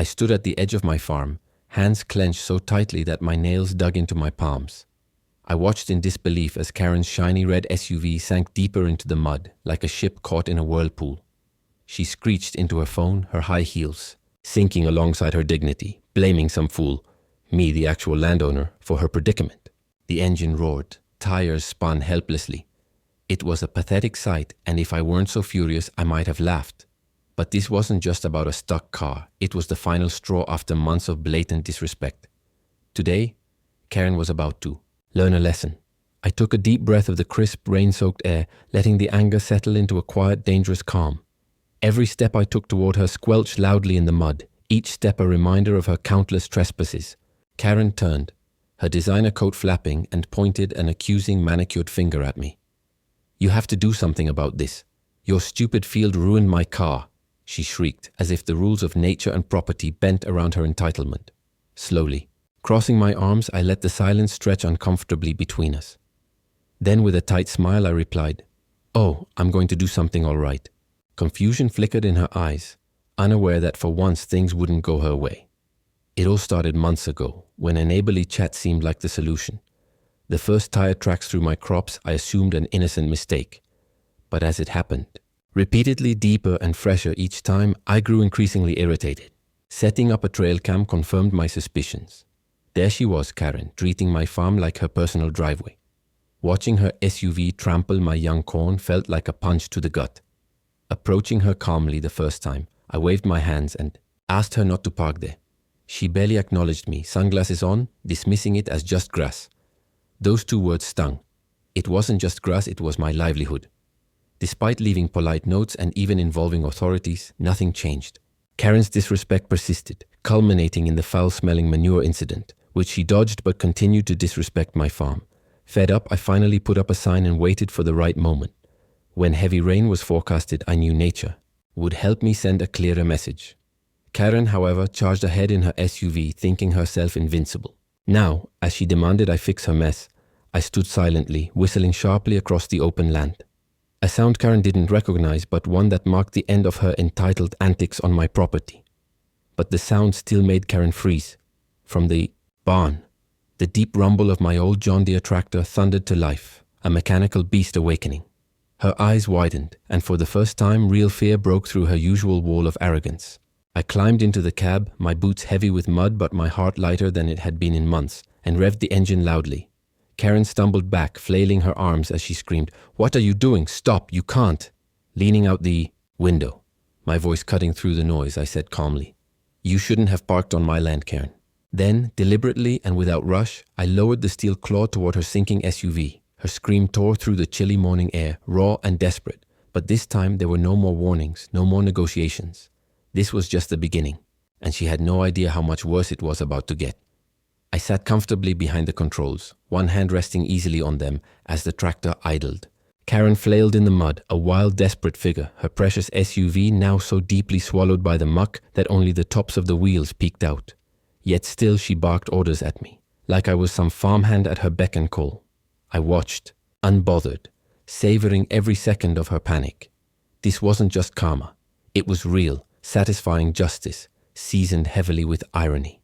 I stood at the edge of my farm, hands clenched so tightly that my nails dug into my palms. I watched in disbelief as Karen's shiny red SUV sank deeper into the mud, like a ship caught in a whirlpool. She screeched into her phone, her high heels, sinking alongside her dignity, blaming some fool, me the actual landowner, for her predicament. The engine roared, tires spun helplessly. It was a pathetic sight, and if I weren't so furious, I might have laughed. But this wasn't just about a stuck car, it was the final straw after months of blatant disrespect. Today, Karen was about to learn a lesson. I took a deep breath of the crisp, rain-soaked air, letting the anger settle into a quiet, dangerous calm. Every step I took toward her squelched loudly in the mud, each step a reminder of her countless trespasses. Karen turned, her designer coat flapping, and pointed an accusing manicured finger at me. "You have to do something about this. Your stupid field ruined my car," she shrieked, as if the rules of nature and property bent around her entitlement. Slowly, crossing my arms, I let the silence stretch uncomfortably between us. Then with a tight smile, I replied, "Oh, I'm going to do something all right." Confusion flickered in her eyes, unaware that for once things wouldn't go her way. It all started months ago, when a neighborly chat seemed like the solution. The first tire tracks through my crops, I assumed an innocent mistake. But as it happened, repeatedly deeper and fresher each time, I grew increasingly irritated. Setting up a trail cam confirmed my suspicions. There she was, Karen, treating my farm like her personal driveway. Watching her SUV trample my young corn felt like a punch to the gut. Approaching her calmly the first time, I waved my hands and asked her not to park there. She barely acknowledged me, sunglasses on, dismissing it as just grass. Those two words stung. It wasn't just grass, it was my livelihood. Despite leaving polite notes and even involving authorities, nothing changed. Karen's disrespect persisted, culminating in the foul-smelling manure incident, which she dodged but continued to disrespect my farm. Fed up, I finally put up a sign and waited for the right moment. When heavy rain was forecasted, I knew nature would help me send a clearer message. Karen, however, charged ahead in her SUV, thinking herself invincible. Now, as she demanded I fix her mess, I stood silently, whistling sharply across the open land. A sound Karen didn't recognize, but one that marked the end of her entitled antics on my property. But the sound still made Karen freeze. From the barn, the deep rumble of my old John Deere tractor thundered to life, a mechanical beast awakening. Her eyes widened, and for the first time, real fear broke through her usual wall of arrogance. I climbed into the cab, my boots heavy with mud but my heart lighter than it had been in months, and revved the engine loudly. Karen stumbled back, flailing her arms as she screamed, "What are you doing? Stop, you can't!" Leaning out the window, my voice cutting through the noise, I said calmly, "You shouldn't have parked on my land, Karen." Then, deliberately and without rush, I lowered the steel claw toward her sinking SUV. Her scream tore through the chilly morning air, raw and desperate. But this time there were no more warnings, no more negotiations. This was just the beginning, and she had no idea how much worse it was about to get. I sat comfortably behind the controls, one hand resting easily on them as the tractor idled. Karen flailed in the mud, a wild, desperate figure, her precious SUV now so deeply swallowed by the muck that only the tops of the wheels peeked out. Yet still she barked orders at me, like I was some farmhand at her beck and call. I watched, unbothered, savoring every second of her panic. This wasn't just karma. It was real, satisfying justice, seasoned heavily with irony.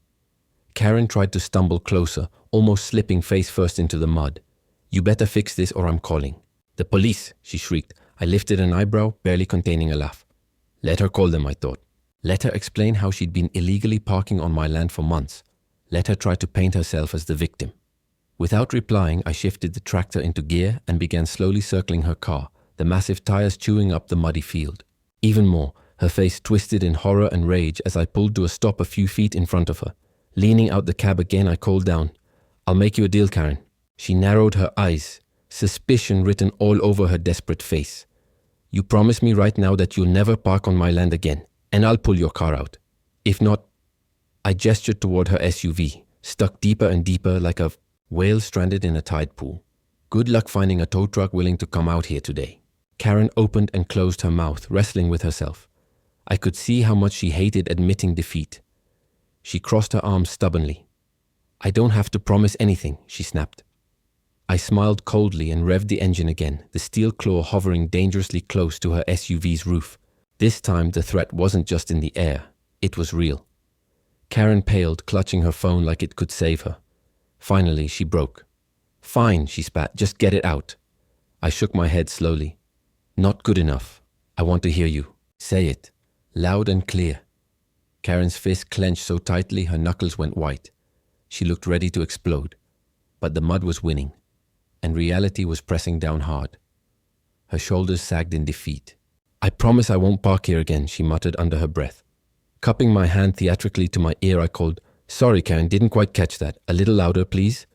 Karen tried to stumble closer, almost slipping face first into the mud. "You better fix this or I'm calling." "The police," she shrieked. I lifted an eyebrow, barely containing a laugh. Let her call them, I thought. Let her explain how she'd been illegally parking on my land for months. Let her try to paint herself as the victim. Without replying, I shifted the tractor into gear and began slowly circling her car, the massive tires chewing up the muddy field. Even more, her face twisted in horror and rage as I pulled to a stop a few feet in front of her. Leaning out the cab again, I called down, "I'll make you a deal, Karen." She narrowed her eyes, suspicion written all over her desperate face. "You promise me right now that you'll never park on my land again, and I'll pull your car out. If not..." I gestured toward her SUV, stuck deeper and deeper like a whale stranded in a tide pool. "Good luck finding a tow truck willing to come out here today." Karen opened and closed her mouth, wrestling with herself. I could see how much she hated admitting defeat. She crossed her arms stubbornly. "I don't have to promise anything," she snapped. I smiled coldly and revved the engine again, the steel claw hovering dangerously close to her SUV's roof. This time the threat wasn't just in the air, it was real. Karen paled, clutching her phone like it could save her. Finally, she broke. "Fine," she spat, "just get it out." I shook my head slowly. "Not good enough. I want to hear you. Say it. Loud and clear." Karen's fist clenched so tightly her knuckles went white. She looked ready to explode. But the mud was winning, and reality was pressing down hard. Her shoulders sagged in defeat. "I promise I won't park here again," she muttered under her breath. Cupping my hand theatrically to my ear, I called, "Sorry, Karen, didn't quite catch that. A little louder, please."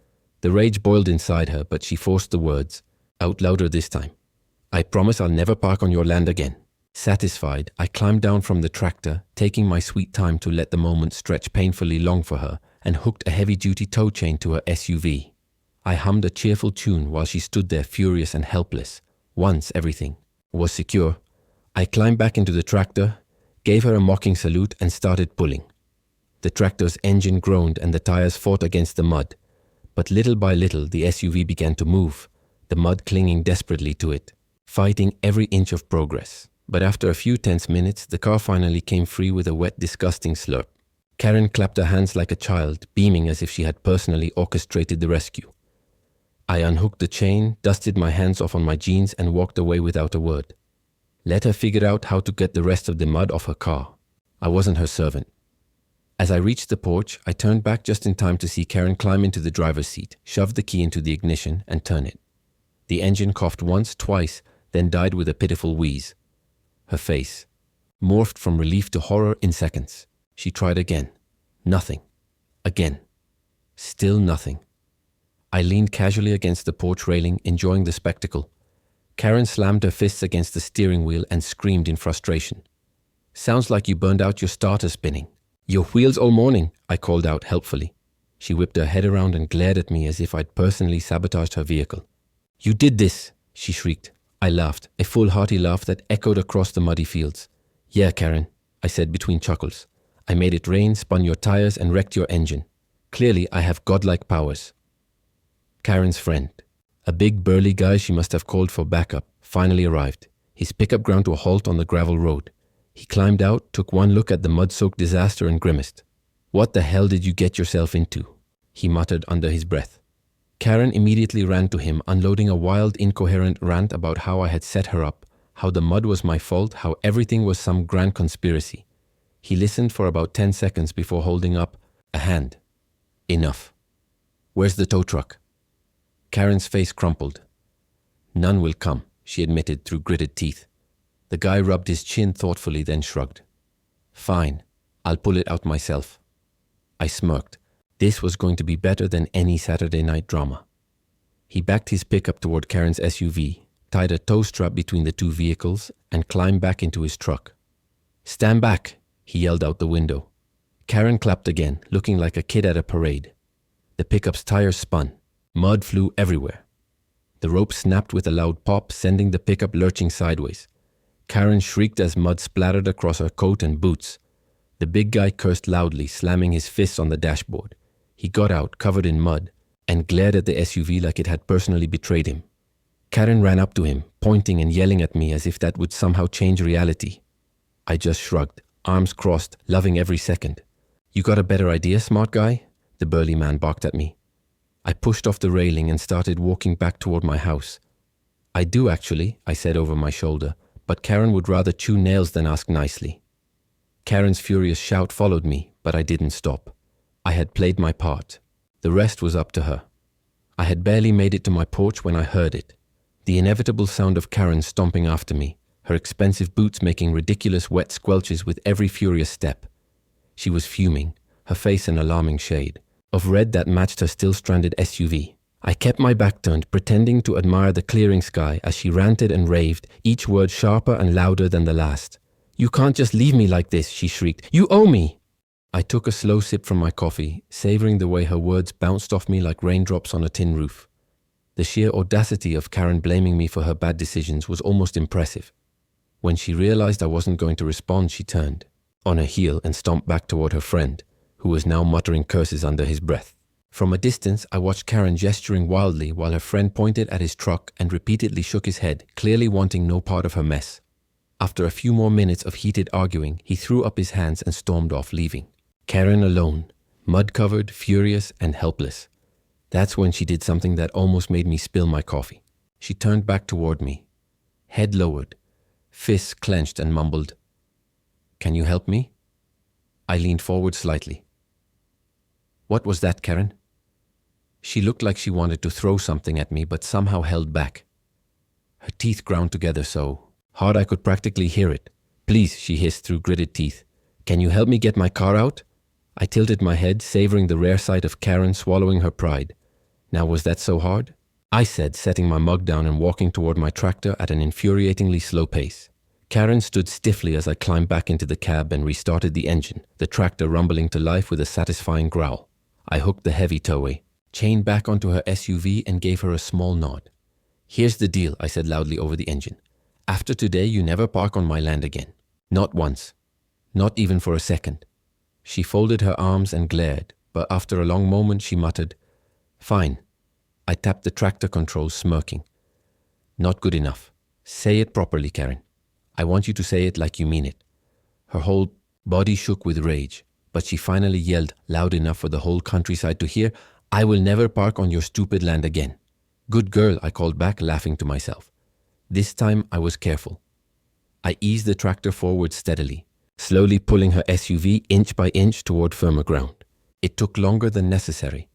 The rage boiled inside her, but she forced the words, out louder this time. "I promise I'll never park on your land again." Satisfied, I climbed down from the tractor, taking my sweet time to let the moment stretch painfully long for her, and hooked a heavy-duty tow chain to her SUV. I hummed a cheerful tune while she stood there furious and helpless. Once everything was secure, I climbed back into the tractor, gave her a mocking salute, and started pulling. The tractor's engine groaned and the tires fought against the mud. But little by little, the SUV began to move, the mud clinging desperately to it, fighting every inch of progress. But after a few tense minutes, the car finally came free with a wet, disgusting slurp. Karen clapped her hands like a child, beaming as if she had personally orchestrated the rescue. I unhooked the chain, dusted my hands off on my jeans, and walked away without a word. Let her figure out how to get the rest of the mud off her car. I wasn't her servant. As I reached the porch, I turned back just in time to see Karen climb into the driver's seat, shove the key into the ignition, and turn it. The engine coughed once, twice, then died with a pitiful wheeze. Her face morphed from relief to horror in seconds. She tried again. Nothing. Again. Still nothing. I leaned casually against the porch railing, enjoying the spectacle. Karen slammed her fists against the steering wheel and screamed in frustration. "Sounds like you burned out your starter spinning." "Your wheels all morning," I called out helpfully. She whipped her head around and glared at me as if I'd personally sabotaged her vehicle. "You did this," she shrieked. I laughed, a full hearty laugh that echoed across the muddy fields. "Yeah, Karen," I said between chuckles. "I made it rain, spun your tires, and wrecked your engine. Clearly, I have godlike powers." Karen's friend, a big burly guy she must have called for backup, finally arrived. His pickup ground to a halt on the gravel road. He climbed out, took one look at the mud-soaked disaster and grimaced. "What the hell did you get yourself into?" he muttered under his breath. Karen immediately ran to him, unloading a wild, incoherent rant about how I had set her up, how the mud was my fault, how everything was some grand conspiracy. He listened for about 10 seconds before holding up a hand. "Enough. Where's the tow truck?" Karen's face crumpled. "None will come," she admitted through gritted teeth. The guy rubbed his chin thoughtfully, then shrugged. "Fine, I'll pull it out myself." I smirked. This was going to be better than any Saturday night drama. He backed his pickup toward Karen's SUV, tied a tow strap between the two vehicles, and climbed back into his truck. "Stand back," he yelled out the window. Karen clapped again, looking like a kid at a parade. The pickup's tires spun. Mud flew everywhere. The rope snapped with a loud pop, sending the pickup lurching sideways. Karen shrieked as mud splattered across her coat and boots. The big guy cursed loudly, slamming his fists on the dashboard. He got out, covered in mud, and glared at the SUV like it had personally betrayed him. Karen ran up to him, pointing and yelling at me as if that would somehow change reality. I just shrugged, arms crossed, loving every second. "You got a better idea, smart guy?" the burly man barked at me. I pushed off the railing and started walking back toward my house. "I do actually," I said over my shoulder, but Karen would rather chew nails than ask nicely. Karen's furious shout followed me, but I didn't stop. I had played my part. The rest was up to her. I had barely made it to my porch when I heard it. The inevitable sound of Karen stomping after me, her expensive boots making ridiculous wet squelches with every furious step. She was fuming, her face an alarming shade of red that matched her still-stranded SUV. I kept my back turned, pretending to admire the clearing sky as she ranted and raved, each word sharper and louder than the last. "You can't just leave me like this," she shrieked. "You owe me!" I took a slow sip from my coffee, savoring the way her words bounced off me like raindrops on a tin roof. The sheer audacity of Karen blaming me for her bad decisions was almost impressive. When she realized I wasn't going to respond, she turned on her heel and stomped back toward her friend, who was now muttering curses under his breath. From a distance, I watched Karen gesturing wildly while her friend pointed at his truck and repeatedly shook his head, clearly wanting no part of her mess. After a few more minutes of heated arguing, he threw up his hands and stormed off, leaving. Karen alone, mud-covered, furious, and helpless. That's when she did something that almost made me spill my coffee. She turned back toward me, head lowered, fists clenched, and mumbled, "Can you help me?" I leaned forward slightly. "What was that, Karen?" She looked like she wanted to throw something at me, but somehow held back. Her teeth ground together so hard I could practically hear it. "Please," she hissed through gritted teeth. "Can you help me get my car out?" I tilted my head, savoring the rare sight of Karen swallowing her pride. Now, was that so hard? I said, setting my mug down and walking toward my tractor at an infuriatingly slow pace. Karen stood stiffly as I climbed back into the cab and restarted the engine, the tractor rumbling to life with a satisfying growl. I hooked the heavy towway, chained back onto her SUV, and gave her a small nod. "Here's the deal," I said loudly over the engine. "After today, you never park on my land again. Not once. Not even for a second." She folded her arms and glared, but after a long moment she muttered, "Fine." I tapped the tractor controls, smirking. "Not good enough. Say it properly, Karen. I want you to say it like you mean it." Her whole body shook with rage, but she finally yelled loud enough for the whole countryside to hear, "I will never park on your stupid land again." "Good girl," I called back, laughing to myself. This time I was careful. I eased the tractor forward steadily, slowly pulling her SUV inch by inch toward firmer ground. It took longer than necessary,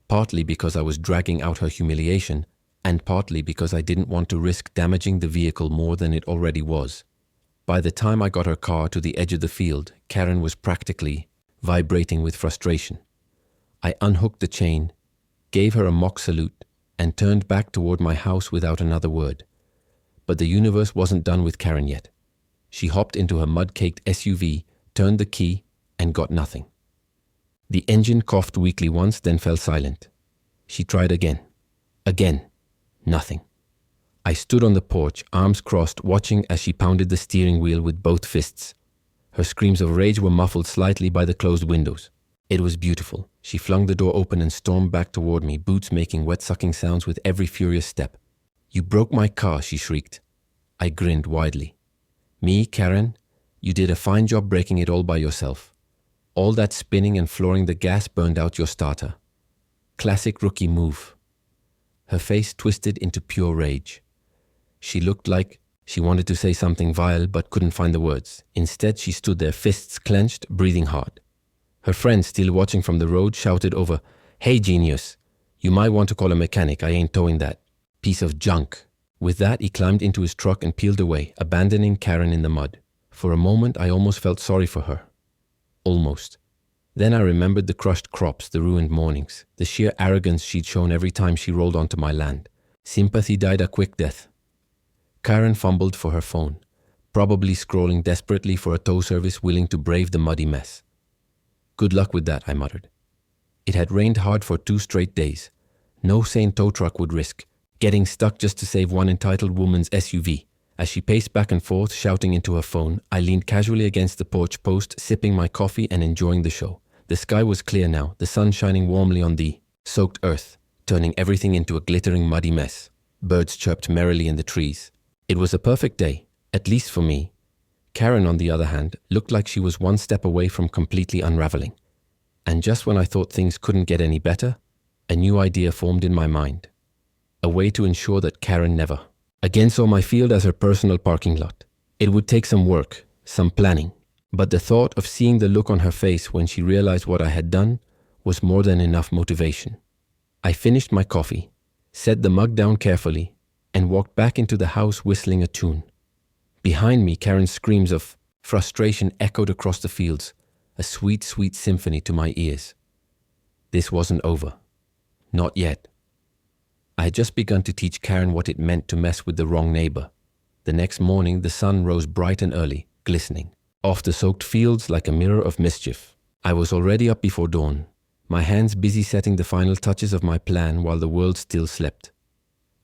partly because I was dragging out her humiliation, and partly because I didn't want to risk damaging the vehicle more than it already was. By the time I got her car to the edge of the field, Karen was practically vibrating with frustration. I unhooked the chain, gave her a mock salute, and turned back toward my house without another word. But the universe wasn't done with Karen yet. She hopped into her mud-caked SUV, turned the key, and got nothing. The engine coughed weakly once, then fell silent. She tried again. Again. Nothing. I stood on the porch, arms crossed, watching as she pounded the steering wheel with both fists. Her screams of rage were muffled slightly by the closed windows. It was beautiful. She flung the door open and stormed back toward me, boots making wet-sucking sounds with every furious step. "You broke my car," she shrieked. I grinned widely. "Me, Karen? You did a fine job breaking it all by yourself. All that spinning and flooring the gas burned out your starter. Classic rookie move." Her face twisted into pure rage. She looked like she wanted to say something vile but couldn't find the words. Instead, she stood there, fists clenched, breathing hard. Her friend, still watching from the road, shouted over, "Hey, genius, you might want to call a mechanic. I ain't towing that piece of junk." With that, he climbed into his truck and peeled away, abandoning Karen in the mud. For a moment, I almost felt sorry for her. Almost. Then I remembered the crushed crops, the ruined mornings, the sheer arrogance she'd shown every time she rolled onto my land. Sympathy died a quick death. Karen fumbled for her phone, probably scrolling desperately for a tow service willing to brave the muddy mess. "Good luck with that," I muttered. It had rained hard for 2 straight days. No sane tow truck would risk getting stuck just to save one entitled woman's SUV. As she paced back and forth, shouting into her phone, I leaned casually against the porch post, sipping my coffee and enjoying the show. The sky was clear now, the sun shining warmly on the soaked earth, turning everything into a glittering muddy mess. Birds chirped merrily in the trees. It was a perfect day, at least for me. Karen, on the other hand, looked like she was one step away from completely unraveling. And just when I thought things couldn't get any better, a new idea formed in my mind. A way to ensure that Karen never again saw my field as her personal parking lot. It would take some work, some planning, but the thought of seeing the look on her face when she realized what I had done was more than enough motivation. I finished my coffee, set the mug down carefully, and walked back into the house whistling a tune. Behind me, Karen's screams of frustration echoed across the fields, a sweet, sweet symphony to my ears. This wasn't over. Not yet. I had just begun to teach Karen what it meant to mess with the wrong neighbor. The next morning, the sun rose bright and early, glistening off the soaked fields like a mirror of mischief. I was already up before dawn, my hands busy setting the final touches of my plan while the world still slept.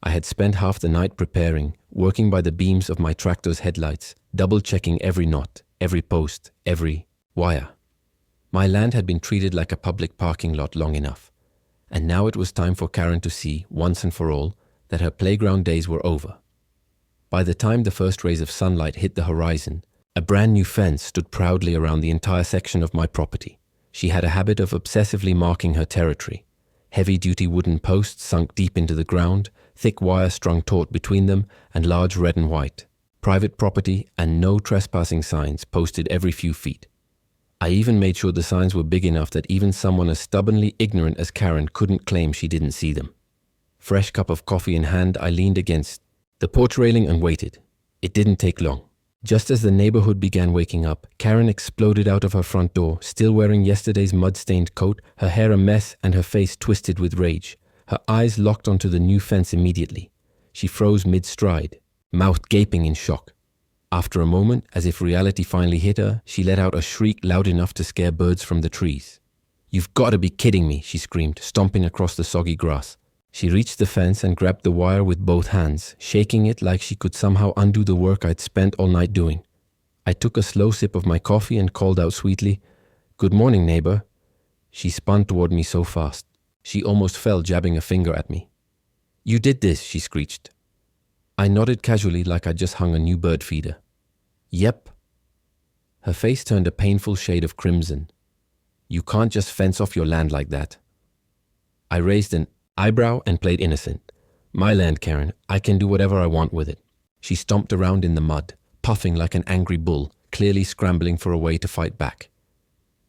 I had spent half the night preparing, working by the beams of my tractor's headlights, double-checking every knot, every post, every wire. My land had been treated like a public parking lot long enough, and now it was time for Karen to see, once and for all, that her playground days were over. By the time the first rays of sunlight hit the horizon, a brand new fence stood proudly around the entire section of my property. She had a habit of obsessively marking her territory. Heavy-duty wooden posts sunk deep into the ground, thick wire strung taut between them, and large red and white. Private property and no trespassing signs posted every few feet. I even made sure the signs were big enough that even someone as stubbornly ignorant as Karen couldn't claim she didn't see them. Fresh cup of coffee in hand, I leaned against the porch railing and waited. It didn't take long. Just as the neighborhood began waking up, Karen exploded out of her front door, still wearing yesterday's mud-stained coat, her hair a mess and her face twisted with rage. Her eyes locked onto the new fence immediately. She froze mid-stride, mouth gaping in shock. After a moment, as if reality finally hit her, she let out a shriek loud enough to scare birds from the trees. "You've got to be kidding me," she screamed, stomping across the soggy grass. She reached the fence and grabbed the wire with both hands, shaking it like she could somehow undo the work I'd spent all night doing. I took a slow sip of my coffee and called out sweetly, "Good morning, neighbor." She spun toward me so fast. She almost fell, jabbing a finger at me. "You did this," she screeched. I nodded casually like I'd just hung a new bird feeder. "Yep." Her face turned a painful shade of crimson. "You can't just fence off your land like that." I raised an eyebrow and played innocent. "My land, Karen. I can do whatever I want with it." She stomped around in the mud, puffing like an angry bull, clearly scrambling for a way to fight back.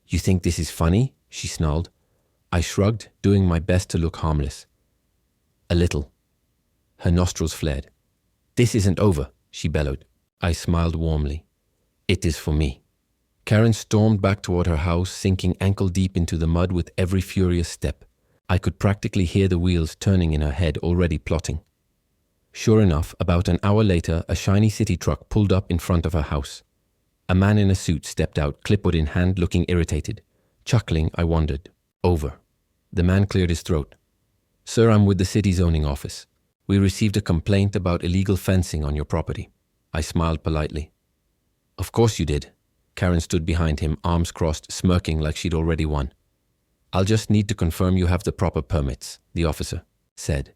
"You think this is funny?" she snarled. I shrugged, doing my best to look harmless. "A little." Her nostrils flared. "This isn't over," she bellowed. I smiled warmly. "It is for me." Karen stormed back toward her house, sinking ankle-deep into the mud with every furious step. I could practically hear the wheels turning in her head, already plotting. Sure enough, about an hour later, a shiny city truck pulled up in front of her house. A man in a suit stepped out, clipboard in hand, looking irritated. Chuckling, I wondered. Over. The man cleared his throat. "Sir, I'm with the city zoning office. We received a complaint about illegal fencing on your property." I smiled politely. "Of course you did." Karen stood behind him, arms crossed, smirking like she'd already won. "I'll just need to confirm you have the proper permits," the officer said.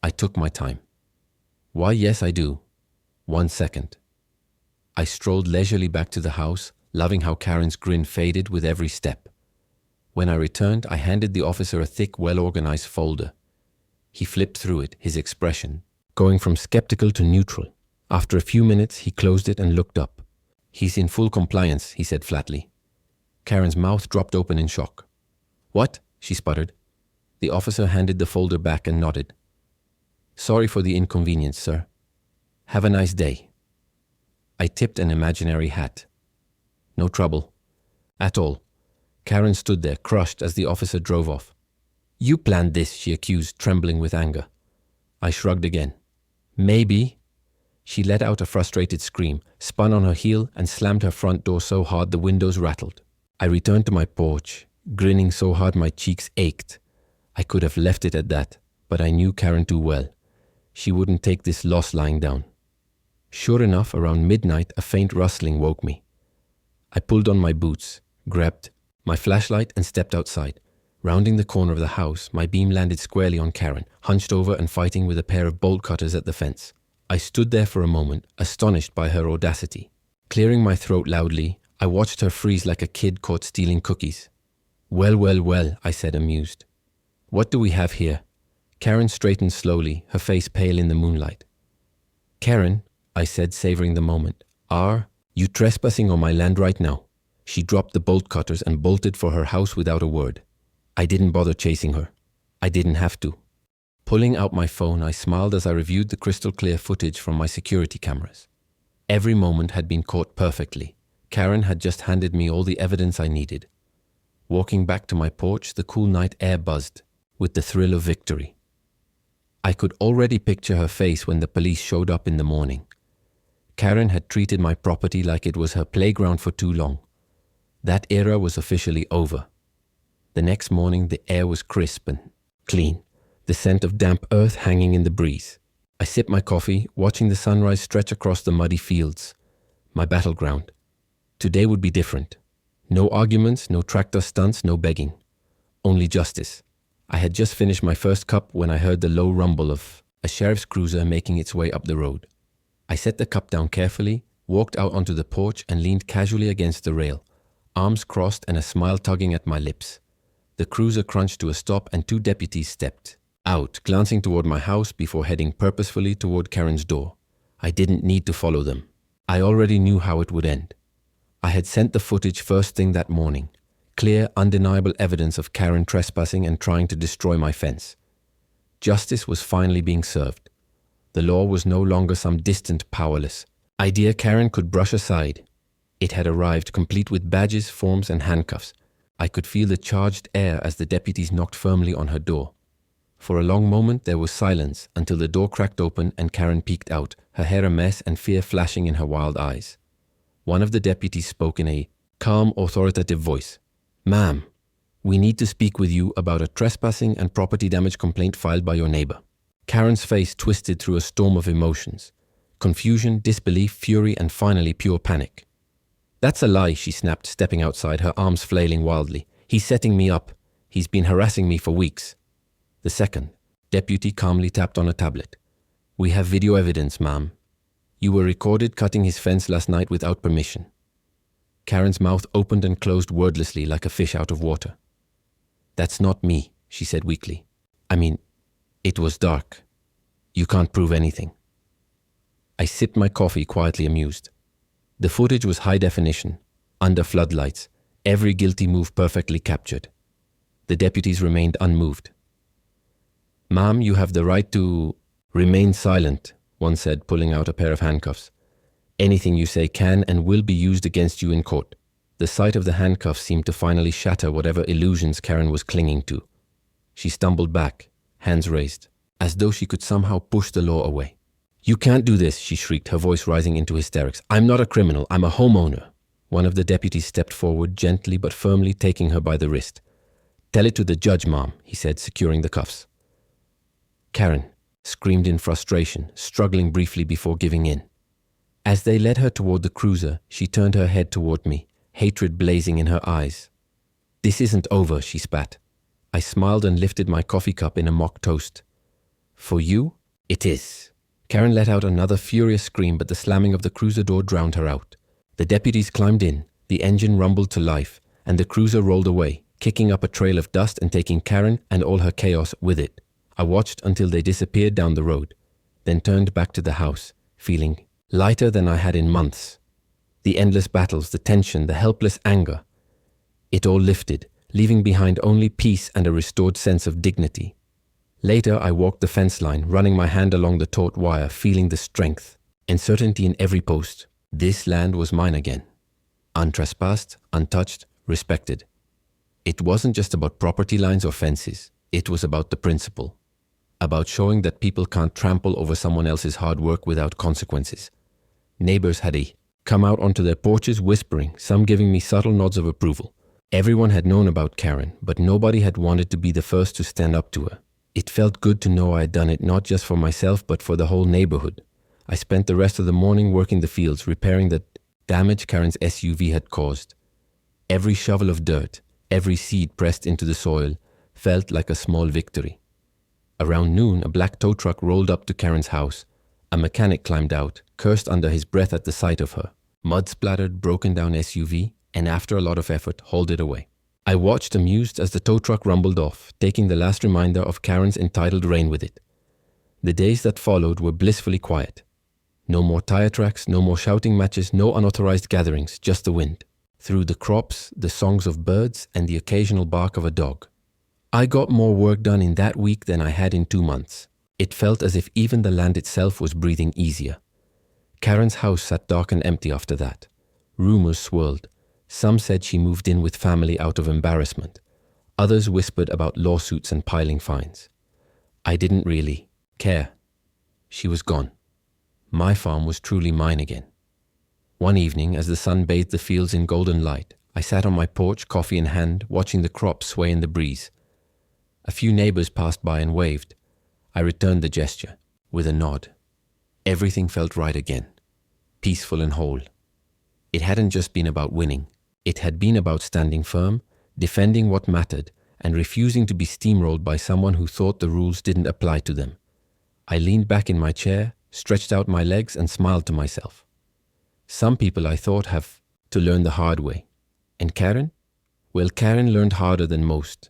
I took my time. "Why, yes, I do. 1 second." I strolled leisurely back to the house, loving how Karen's grin faded with every step. When I returned, I handed the officer a thick, well-organized folder. He flipped through it, his expression going from skeptical to neutral. After a few minutes, he closed it and looked up. "He's in full compliance," he said flatly. Karen's mouth dropped open in shock. "What?" she sputtered. The officer handed the folder back and nodded. "Sorry for the inconvenience, sir. Have a nice day." I tipped an imaginary hat. "No trouble. At all." Karen stood there, crushed, as the officer drove off. "You planned this," she accused, trembling with anger. I shrugged again. "Maybe." She let out a frustrated scream, spun on her heel, and slammed her front door so hard the windows rattled. I returned to my porch, grinning so hard my cheeks ached. I could have left it at that, but I knew Karen too well. She wouldn't take this loss lying down. Sure enough, around midnight, a faint rustling woke me. I pulled on my boots, grabbed my flashlight, and stepped outside. Rounding the corner of the house, my beam landed squarely on Karen, hunched over and fighting with a pair of bolt cutters at the fence. I stood there for a moment, astonished by her audacity. Clearing my throat loudly, I watched her freeze like a kid caught stealing cookies. "Well, well, well," I said, amused. "What do we have here?" Karen straightened slowly, her face pale in the moonlight. "Karen," I said, savoring the moment, "are you trespassing on my land right now?" She dropped the bolt cutters and bolted for her house without a word. I didn't bother chasing her. I didn't have to. Pulling out my phone, I smiled as I reviewed the crystal-clear footage from my security cameras. Every moment had been caught perfectly. Karen had just handed me all the evidence I needed. Walking back to my porch, the cool night air buzzed with the thrill of victory. I could already picture her face when the police showed up in the morning. Karen had treated my property like it was her playground for too long. That era was officially over. The next morning, the air was crisp and clean, the scent of damp earth hanging in the breeze. I sipped my coffee, watching the sunrise stretch across the muddy fields, my battleground. Today would be different. No arguments, no tractor stunts, no begging. Only justice. I had just finished my first cup when I heard the low rumble of a sheriff's cruiser making its way up the road. I set the cup down carefully, walked out onto the porch, and leaned casually against the rail, arms crossed and a smile tugging at my lips. The cruiser crunched to a stop and 2 deputies stepped out, glancing toward my house before heading purposefully toward Karen's door. I didn't need to follow them. I already knew how it would end. I had sent the footage first thing that morning. Clear, undeniable evidence of Karen trespassing and trying to destroy my fence. Justice was finally being served. The law was no longer some distant, powerless idea Karen could brush aside. It had arrived, complete with badges, forms, and handcuffs. I could feel the charged air as the deputies knocked firmly on her door. For a long moment there was silence until the door cracked open and Karen peeked out, her hair a mess and fear flashing in her wild eyes. One of the deputies spoke in a calm, authoritative voice. "Ma'am, we need to speak with you about a trespassing and property damage complaint filed by your neighbor." Karen's face twisted through a storm of emotions. Confusion, disbelief, fury, and finally pure panic. "That's a lie," she snapped, stepping outside, her arms flailing wildly. "He's setting me up. He's been harassing me for weeks." The second deputy calmly tapped on a tablet. "We have video evidence, ma'am. You were recorded cutting his fence last night without permission." Karen's mouth opened and closed wordlessly like a fish out of water. "That's not me," she said weakly. "I mean, it was dark. You can't prove anything." I sipped my coffee, quietly amused. The footage was high definition, under floodlights, every guilty move perfectly captured. The deputies remained unmoved. "Ma'am, you have the right to remain silent," one said, pulling out a pair of handcuffs. "Anything you say can and will be used against you in court." The sight of the handcuffs seemed to finally shatter whatever illusions Karen was clinging to. She stumbled back, hands raised, as though she could somehow push the law away. "You can't do this," she shrieked, her voice rising into hysterics. "I'm not a criminal, I'm a homeowner." One of the deputies stepped forward, gently but firmly taking her by the wrist. "Tell it to the judge, ma'am," he said, securing the cuffs. Karen screamed in frustration, struggling briefly before giving in. As they led her toward the cruiser, she turned her head toward me, hatred blazing in her eyes. "This isn't over," she spat. I smiled and lifted my coffee cup in a mock toast. "For you, it is." Karen let out another furious scream, but the slamming of the cruiser door drowned her out. The deputies climbed in, the engine rumbled to life, and the cruiser rolled away, kicking up a trail of dust and taking Karen and all her chaos with it. I watched until they disappeared down the road, then turned back to the house, feeling lighter than I had in months. The endless battles, the tension, the helpless anger. It all lifted, leaving behind only peace and a restored sense of dignity. Later, I walked the fence line, running my hand along the taut wire, feeling the strength and certainty in every post. This land was mine again. Untrespassed, untouched, respected. It wasn't just about property lines or fences. It was about the principle. About showing that people can't trample over someone else's hard work without consequences. Neighbors had come out onto their porches whispering, some giving me subtle nods of approval. Everyone had known about Karen, but nobody had wanted to be the first to stand up to her. It felt good to know I had done it not just for myself but for the whole neighborhood. I spent the rest of the morning working the fields, repairing the damage Karen's SUV had caused. Every shovel of dirt, every seed pressed into the soil, felt like a small victory. Around noon, a black tow truck rolled up to Karen's house. A mechanic climbed out, cursed under his breath at the sight of her. Mud-splattered, broken-down SUV, and after a lot of effort, hauled it away. I watched amused as the tow truck rumbled off, taking the last reminder of Karen's entitled reign with it. The days that followed were blissfully quiet. No more tire tracks, no more shouting matches, no unauthorized gatherings, just the wind. Through the crops, the songs of birds, and the occasional bark of a dog. I got more work done in that week than I had in 2 months. It felt as if even the land itself was breathing easier. Karen's house sat dark and empty after that. Rumors swirled. Some said she moved in with family out of embarrassment. Others whispered about lawsuits and piling fines. I didn't really care. She was gone. My farm was truly mine again. One evening, as the sun bathed the fields in golden light, I sat on my porch, coffee in hand, watching the crops sway in the breeze. A few neighbors passed by and waved. I returned the gesture, with a nod. Everything felt right again, peaceful and whole. It hadn't just been about winning. It had been about standing firm, defending what mattered, and refusing to be steamrolled by someone who thought the rules didn't apply to them. I leaned back in my chair, stretched out my legs, and smiled to myself. Some people, I thought, have to learn the hard way. And Karen? Well, Karen learned harder than most.